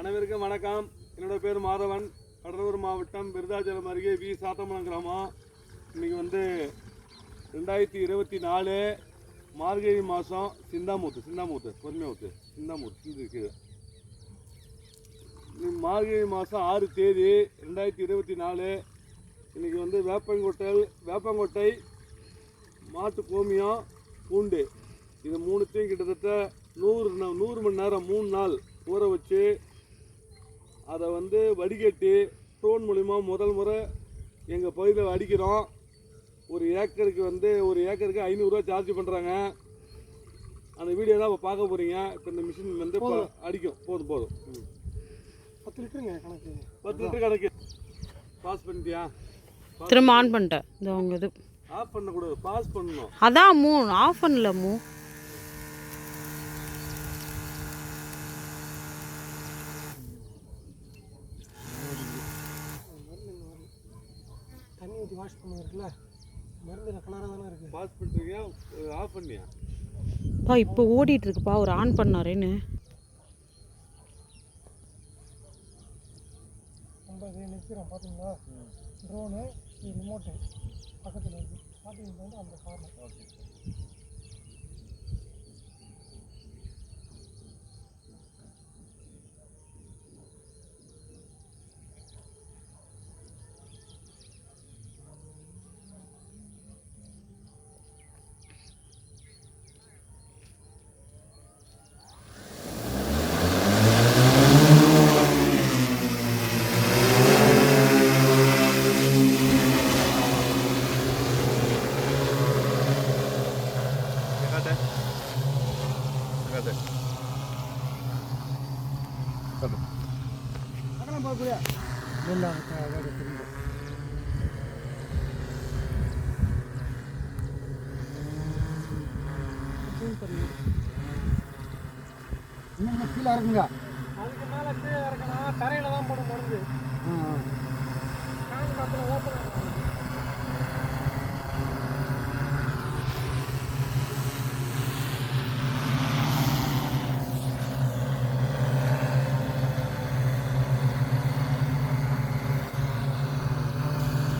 அனைவருக்கும் வணக்கம். என்னோட பேர் மாதவன். கடலூர் மாவட்டம் விருதாச்சலம் அருகே வி சாத்தமலம் கிராமம். இன்றைக்கி 2024 மார்கழி மாதம். சிந்தாமூத்து இருக்குது. மார்கழி மாதம் 6 தேதி 2024. இன்றைக்கி வேப்பங்கொட்டை மாட்டு கோமியம் பூண்டு இது மூணுத்தையும் கிட்டத்தட்ட 100 மணி நேரம் 3 நாள் ஊற வச்சு அதை வடிகட்டி ட்ரோன் மூலிமா முதல் முறை எங்கள் பகுதியில் அடிக்கிறோம். ஒரு ஏக்கருக்கு 500 ரூபா சார்ஜ் பண்ணுறாங்க. அந்த வீடியோ தான் இப்போ பார்க்க போகிறீங்க. இப்போ இந்த மிஷின் அடிக்கும். போதும் 10 லிட்டருங்க கணக்கு. 10 லிட்டர் கணக்கு. பாஸ் பண்ணிட்டியா? திரும்ப ஆன் பண்ணிட்டேன். இந்த அவங்க இது ஆஃப் பண்ணக்கூடாது, பாஸ் பண்ணணும். அதான் ஆஃப் பண்ணல தண்ணி ஊற்றி வாஷ் பண்ணுவாருல்ல, மருந்து கலராக தானே இருக்குது. பாஸ் பண்ணுறீங்க, ஆஃப் பண்ணியா? இப்போ ஓடிட்டு இருக்குப்பா. ஒரு ஆன் பண்ணாரேன்னு நம்ம இதை நிற்கிறோம் பார்த்தீங்களா? ட்ரோனு ரிமோட்டு பக்கத்தில் இருக்குது. பார்த்தீங்கன்னா அந்த காரணம். ஓகே. இன்னும் கீழே இருக்குங்க. அதுக்கு மேலே கீழே இறக்கணும். தரையில் தான் போட மருந்து. கால் பத்தில் ஓப்பன்